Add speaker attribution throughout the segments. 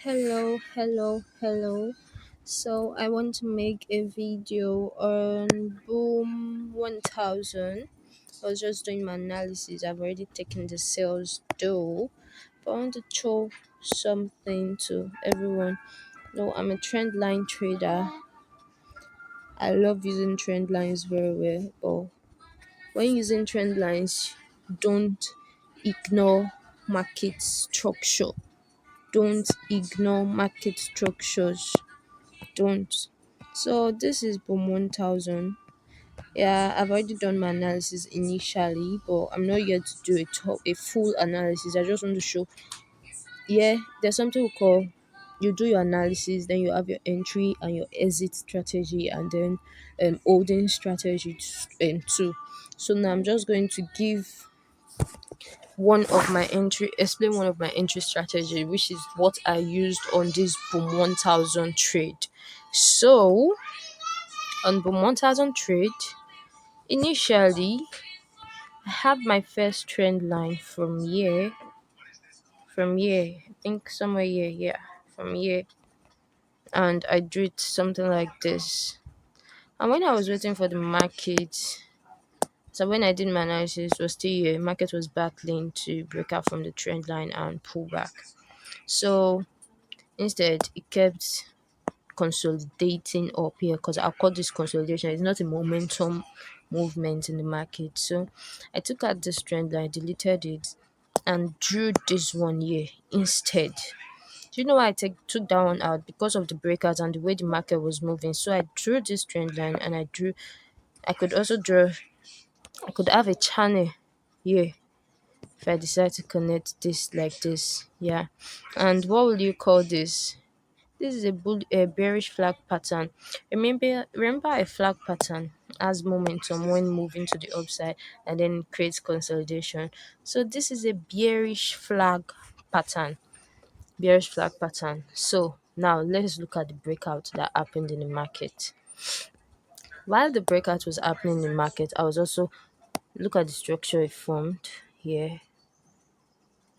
Speaker 1: Hello, hello, hello. So I want to make a video on Boom 1000. I was just doing my analysis. I've already taken the sales though, but I want to show something to everyone. No, I'm a trend line trader. I love using trend lines very well, but when using trend lines, don't ignore market structure. Don't ignore market structures. Don't. So this is Boom 1000. Yeah, I've already done my analysis initially, but I'm not yet to do a full analysis. I just want to show. Yeah, there's something we call you do your analysis, then you have your entry and your exit strategy, and then holding strategy too. So now I'm just going to explain one of my entry strategy, which is what I used on this Boom 1000 trade. So on Boom 1000 trade, initially I have my first trend line from here, I think somewhere here, yeah, from here, and I drew it something like this. And when I was waiting for the market, so when I did my analysis, it was still here. Market was battling to break out from the trend line and pull back. So instead, it kept consolidating up here because I'll call this consolidation. It's not a momentum movement in the market. So I took out this trend line, deleted it, and drew this one here instead. Do you know why took that one out? Because of the breakouts and the way the market was moving. So I drew this trend line and I could also I could have a channel here if I decide to connect this like this. Yeah. And what will you call this? This is a bearish flag pattern. Remember a flag pattern has momentum when moving to the upside and then creates consolidation. So this is a bearish flag pattern. Bearish flag pattern. So now let's look at the breakout that happened in the market. While the breakout was happening in the market, I was also look at the structure it formed here,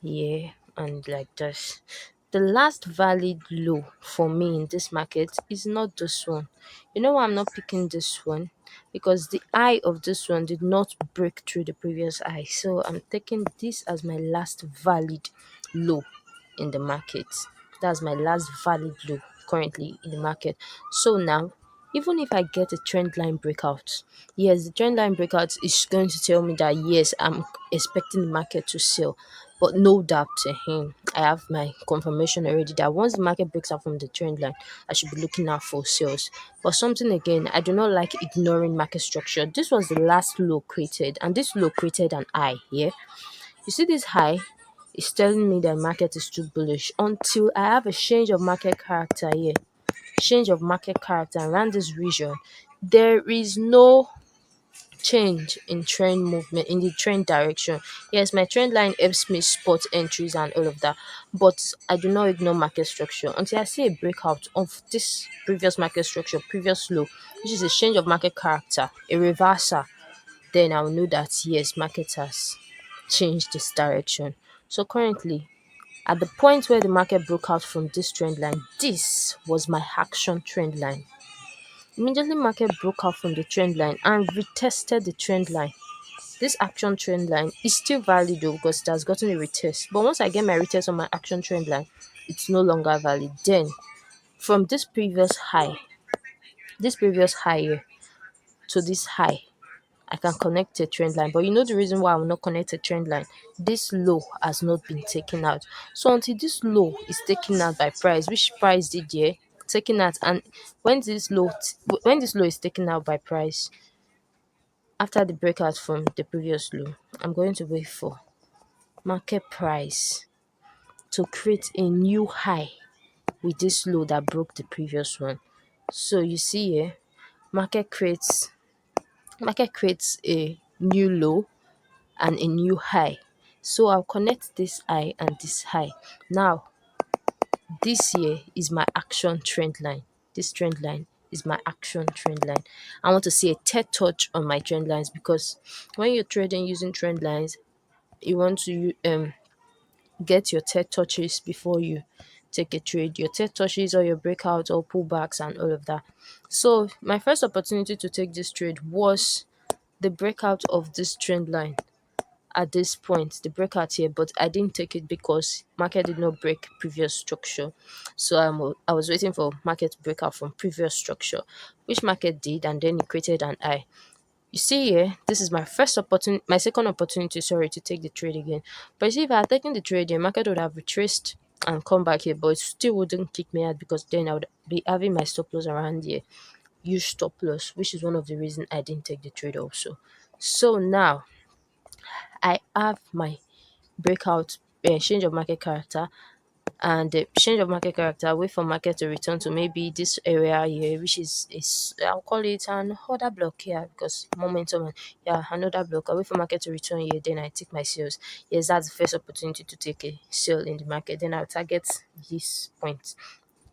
Speaker 1: here, and like this. The last valid low for me in this market is not this one. You know why I'm not picking this one? Because the high of this one did not break through the previous high. So I'm taking this as my last valid low in the market. That's my last valid low currently in the market. So now, even if I get a trend line breakout, yes, the trend line breakout is going to tell me that yes, I'm expecting the market to sell. But no doubt to him, I have my confirmation already that once the market breaks out from the trend line, I should be looking out for sales. But something again, I do not like ignoring market structure. This was the last low created, and this low created an high here. You see this high is telling me that market is too bullish until I have a change of market character here. Change of market character around this region. There is no change in trend movement in the trend direction. Yes, my trend line helps me spot entries and all of that, but I do not ignore market structure until I see a breakout of this previous market structure, previous low, which is a change of market character, a reversal. Then I'll know that yes, market has changed its direction. So currently, at the point where the market broke out from this trend line, this was my action trend line. Immediately market broke out from the trend line and retested the trend line. This action trend line is still valid though because it has gotten a retest. But once I get my retest on my action trend line, it's no longer valid. Then from this previous high here to this high, I can connect a trend line. But you know the reason why I will not connect a trend line? This low has not been taken out. So until this low is taken out by price, which price did here? Taken out, and when this low is taken out by price after the breakout from the previous low, I'm going to wait for market price to create a new high with this low that broke the previous one. So you see here, market creates a new low and a new high. So I'll connect this high and this high. Now this here is my action trend line. This trend line is my action trend line. I want to see a third touch on my trend lines because when you're trading using trend lines, you want to get your third touches before you take a trade, your TED touches or your breakouts or pullbacks and all of that. So my first opportunity to take this trade was the breakout of this trend line at this point, the breakout here, but I didn't take it because market did not break previous structure. So I was waiting for market to break out from previous structure, which market did, and then it created an eye. You see here, this is my second opportunity, sorry, to take the trade again. But you see, if I had taken the trade, the market would have retraced and come back here, but it still wouldn't kick me out because then I would be having my stop loss around here, huge stop loss, which is one of the reasons I didn't take the trade also. So now I have my breakout change of market character, and the change of market character, wait for market to return to maybe this area here, which is I'll call it an order block here because momentum, yeah, another block. I wait for market to return here, then I take my sales. Yes, that's the first opportunity to take a sale in the market. Then I'll target this point,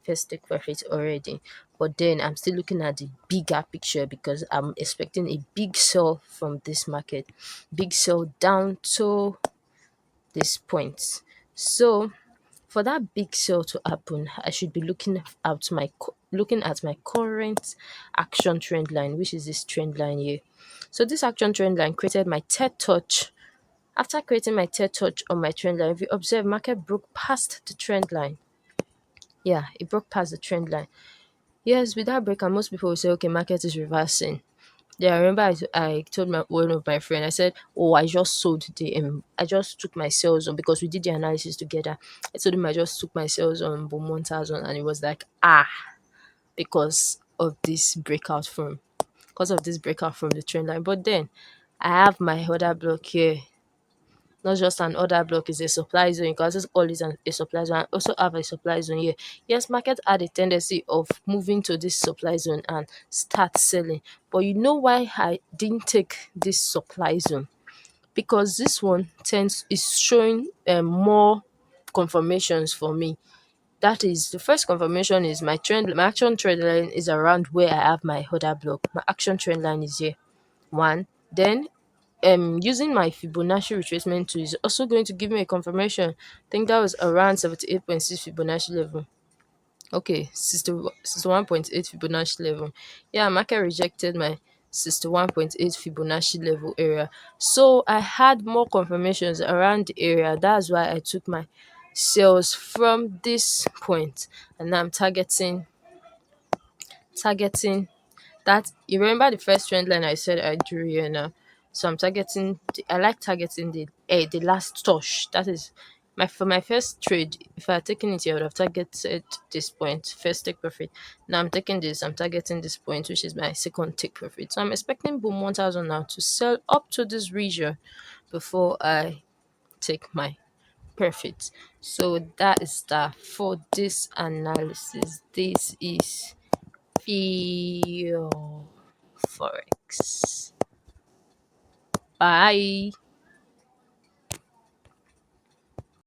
Speaker 1: first take profit already. But then I'm still looking at the bigger picture because I'm expecting a big sell from this market, big sell down to this point. So for that big sale to happen, I should be looking at my current action trend line, which is this trend line here. So this action trend line created my third touch. After creating my third touch on my trend line, if you observe, market broke past the trend line. Yeah, it broke past the trend line. Yes, with that break, and most people will say, okay, market is reversing. Yeah, I remember I told one of my friend, I said, oh, I just took my sales on because we did the analysis together. I told him I just took my sales on Boom 1000, and it was like, because of this breakout from the trend line. But then I have my order block here, not just an order block, is a supply zone. You can just call it a supply zone. I also have a supply zone here. Yes, market had a tendency of moving to this supply zone and start selling. But you know why I didn't take this supply zone? Because this one is showing more confirmations for me. That is, the first confirmation is my action trend line is around where I have my order block. My action trend line is here. One. Then using my Fibonacci retracement tool is also going to give me a confirmation. I think that was around 78.6 Fibonacci level. Okay, 61.8 Fibonacci level. Yeah, market rejected my 61.8 Fibonacci level area. So I had more confirmations around the area. That's why I took my sales from this point, and now I'm targeting that. You remember the first trend line I said I drew here now? So I like targeting the last touch. That is for my first trade. If I had taken it here, I would have targeted this point, first take profit. Now I'm targeting this point, which is my second take profit. So I'm expecting Boom 1000 now to sell up to this region before I take my profit. So that is that for this analysis. This is Feel Forex. Bye.